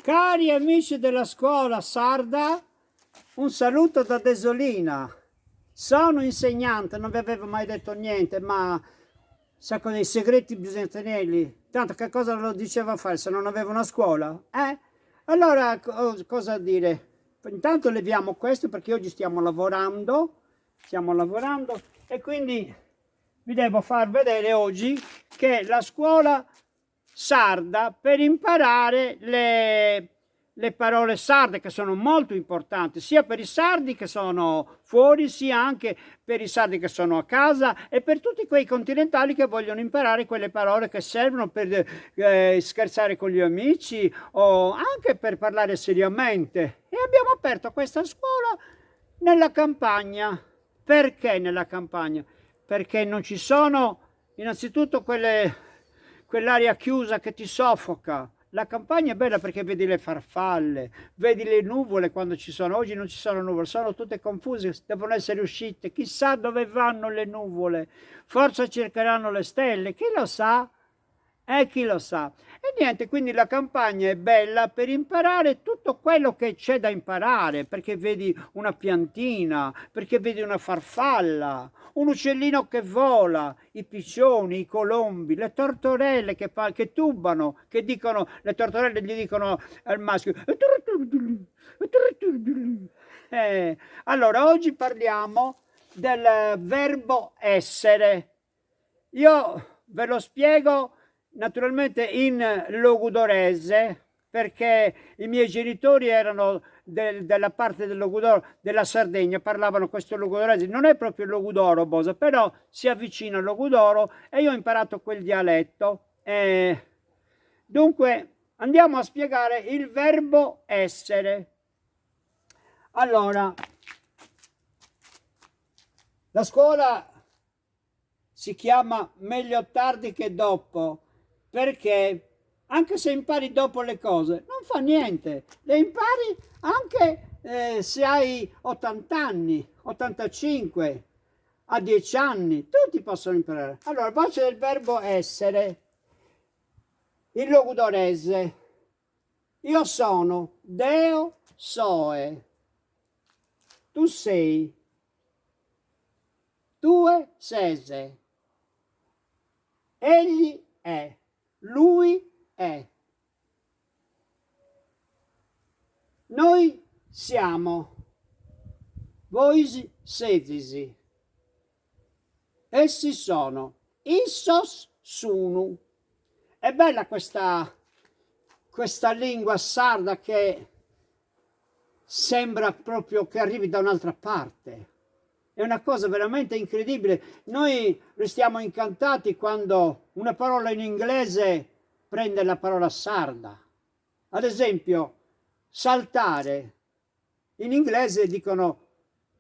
Cari amici della scuola sarda, un saluto da Desolina. Sono insegnante, non vi avevo mai detto niente, ma sa cosa, i segreti bisogna tenerli. Tanto che cosa lo diceva fare se non avevo una scuola? Allora, cosa dire? Intanto leviamo questo perché oggi stiamo lavorando e quindi vi devo far vedere oggi che la scuola sarda per imparare le parole sarde che sono molto importanti sia per i sardi che sono fuori sia anche per i sardi che sono a casa e per tutti quei continentali che vogliono imparare quelle parole che servono per scherzare con gli amici o anche per parlare seriamente. E abbiamo aperto questa scuola nella campagna. Perché nella campagna? Perché non ci sono innanzitutto quell'aria chiusa che ti soffoca. La campagna è bella perché vedi le farfalle, vedi le nuvole quando ci sono. Oggi non ci sono nuvole, sono tutte confuse, devono essere uscite. Chissà dove vanno le nuvole. Forse cercheranno le stelle, chi lo sa? Chi lo sa. E niente, quindi la campagna è bella per imparare tutto quello che c'è da imparare, perché vedi una piantina, perché vedi una farfalla, un uccellino che vola, i piccioni, i colombi, le tortorelle che tubano, che dicono, le tortorelle gli dicono al maschio. Allora, oggi parliamo del verbo essere. Io ve lo spiego naturalmente in logudorese perché i miei genitori erano della parte del Logudoro, della Sardegna, parlavano questo logudorese. Non è proprio il Logudoro, Bosa, però si avvicina al Logudoro e io ho imparato quel dialetto. Dunque andiamo a spiegare il verbo essere. Allora, la scuola si chiama meglio tardi che dopo, perché anche se impari dopo le cose, non fa niente, le impari anche se hai 80 anni, 85, a 10 anni, tutti possono imparare. Allora, base del verbo essere, il logudorese, io sono, Deo soe, tu sei, tue sese, egli è, lui è. Noi siamo, voi sedisi, essi sono, issos sunu. È bella questa lingua sarda che sembra proprio che arrivi da un'altra parte. È una cosa veramente incredibile. Noi restiamo incantati quando una parola in inglese prende la parola sarda. Ad esempio, saltare. In inglese dicono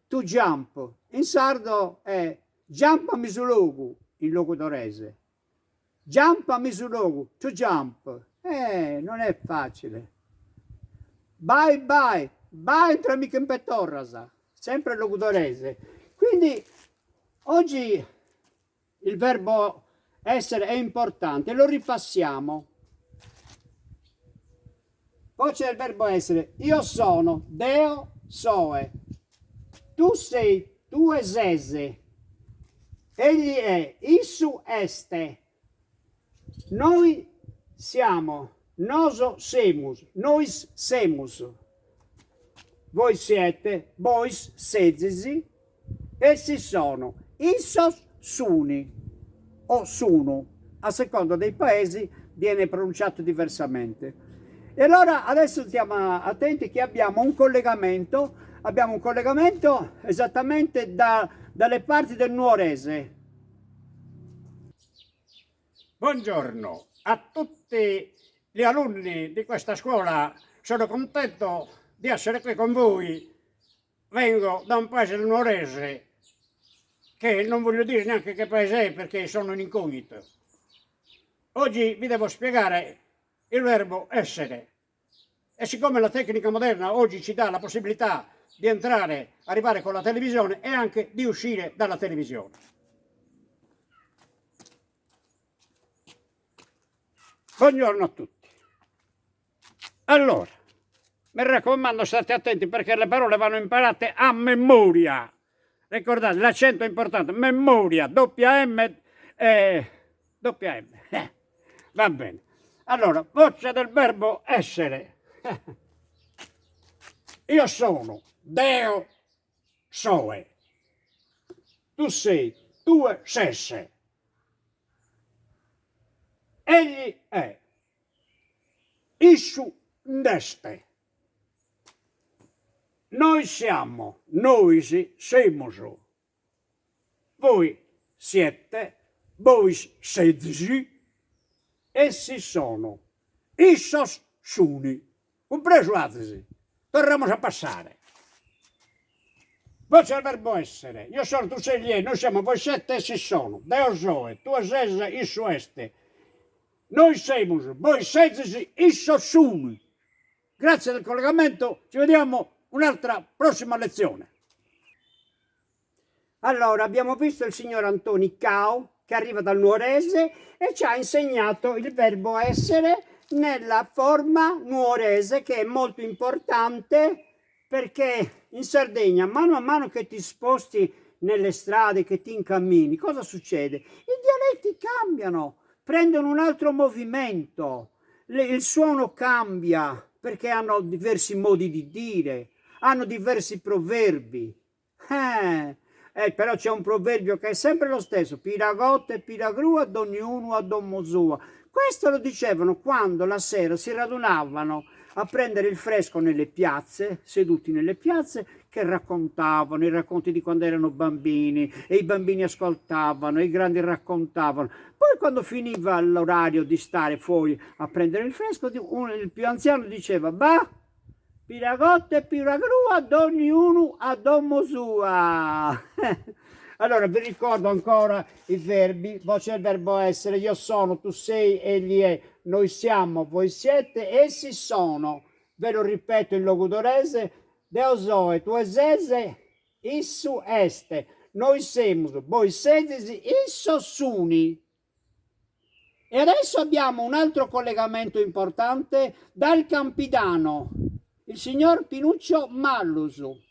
to jump. In sardo è jump a misulugu, in logudorese. Jump a misulugu, to jump. Non è facile. Bye bye, bye tra mica in pettorrasa. Sempre logudorese. Quindi oggi il verbo essere è importante, lo ripassiamo. Poi c'è il verbo essere, io sono, Deo soe, tu sei, tu esese, egli è, issu este, noi siamo, noso semus, nois semus, voi siete, bois sedesi, essi sono, issos suni o sunu, a seconda dei paesi viene pronunciato diversamente. E allora adesso stiamo attenti che abbiamo un collegamento esattamente dalle parti del nuorese. Buongiorno a tutti gli alunni di questa scuola, sono contento di essere qui con voi. Vengo da un paese del nuorese che non voglio dire neanche che paese è perché sono in incognito. Oggi vi devo spiegare il verbo essere e siccome la tecnica moderna oggi ci dà la possibilità di arrivare con la televisione e anche di uscire dalla televisione. Buongiorno a tutti. Allora, mi raccomando, state attenti perché le parole vanno imparate a memoria. Ricordate, l'accento è importante, memoria, doppia M, doppia M. Va bene. Allora, voce del verbo essere. Io sono, Deo soe. Tu sei, tue sesse. Egli è. Issu ndeste. Noi siamo, noi siamo. Voi siete, voi siete, essi sono, issos suni. Compreso Atesi. Torniamo a passare. Voce al verbo essere. Io sono, tu sei gli, noi siamo, voi siete, essi sono. Deo soe, tu esese, issu este. Noi siamo, voi siete, issos suni. Grazie del collegamento, ci vediamo un'altra prossima lezione. Allora, abbiamo visto il signor Antoni Cao, che arriva dal nuorese e ci ha insegnato il verbo essere nella forma nuorese, che è molto importante perché in Sardegna, mano a mano che ti sposti nelle strade, che ti incammini, cosa succede? I dialetti cambiano, prendono un altro movimento, il suono cambia perché hanno diversi modi di dire, hanno diversi proverbi. Però c'è un proverbio che è sempre lo stesso: piragotte e piragrua, ad ognuno ad ognuno sua. Questo lo dicevano quando la sera si radunavano a prendere il fresco nelle piazze, seduti nelle piazze, che raccontavano i racconti di quando erano bambini, e i bambini ascoltavano, e i grandi raccontavano. Poi quando finiva l'orario di stare fuori a prendere il fresco, il più anziano diceva: bah, piragotte e piragrua, ad ognuno a domo sua. Allora vi ricordo ancora i verbi, voce del verbo essere: io sono, tu sei, egli è, noi siamo, voi siete, essi sono. Ve lo ripeto in logudorese: Deo soe, tu esese, issu este, noi siamo, voi siete, isso suni. E adesso abbiamo un altro collegamento importante dal Campidano, il signor Pinuccio Mallusu.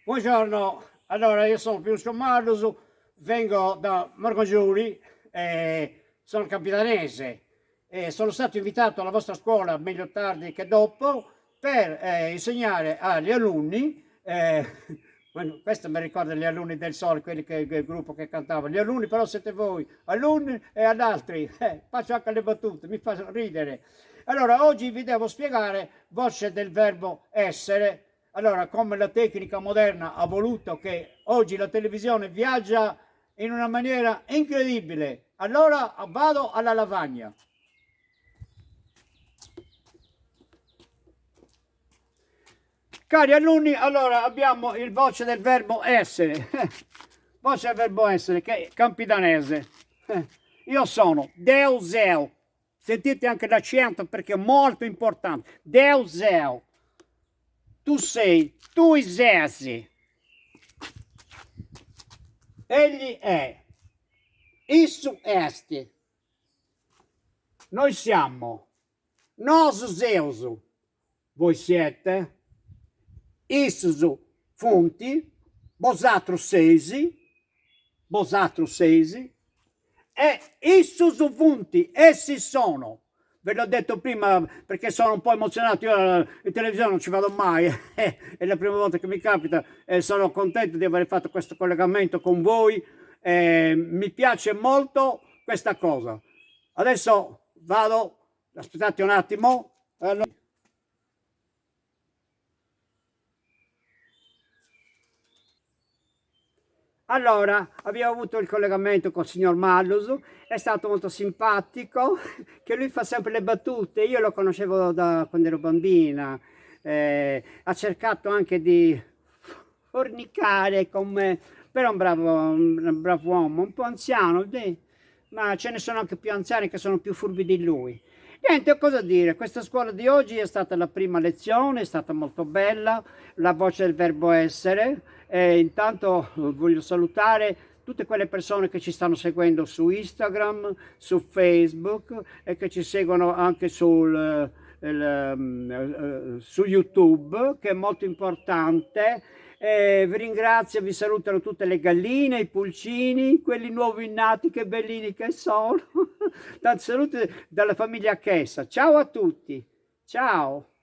Buongiorno, allora io sono Pinuccio Mallusu, vengo da Morgongiuri, sono capitanese e sono stato invitato alla vostra scuola, meglio tardi che dopo, per insegnare agli alunni, bueno, questo mi ricorda gli alunni del Sole, quelli il gruppo che cantava, gli alunni però siete voi, alunni e ad altri, faccio anche le battute, mi fa ridere. Allora oggi vi devo spiegare voce del verbo essere. Allora, come la tecnica moderna ha voluto che oggi la televisione viaggia in una maniera incredibile, allora vado alla lavagna. Cari alunni, allora abbiamo il voce del verbo essere. Voce del verbo essere, che è campidanese. Io sono Deusel. Sentite anche l'accento perché è molto importante. Deusel. Tu sei, tu essi. Egli è. Issu est. Noi siamo. Nós zeus. Voi siete. Issu funti. Vosatros seisi. Vosatros seisi. E issu funti. Essi sono. Ve l'ho detto prima perché sono un po' emozionato, io in televisione non ci vado mai, è la prima volta che mi capita e sono contento di aver fatto questo collegamento con voi, mi piace molto questa cosa. Adesso vado, aspettate un attimo. Allora, abbiamo avuto il collegamento col signor Mallusu, è stato molto simpatico, che lui fa sempre le battute, io lo conoscevo da quando ero bambina, ha cercato anche di fornicare con me, però è un bravo uomo, un po' anziano, ma ce ne sono anche più anziani che sono più furbi di lui. Niente, cosa dire, questa scuola di oggi è stata la prima lezione, è stata molto bella, la voce del verbo essere. Intanto voglio salutare tutte quelle persone che ci stanno seguendo su Instagram, su Facebook e che ci seguono anche su YouTube, che è molto importante. Vi ringrazio, vi salutano tutte le galline, i pulcini, quelli nuovi nati, che bellini che sono. Tanti saluti dalla famiglia Chessa. Ciao a tutti, ciao.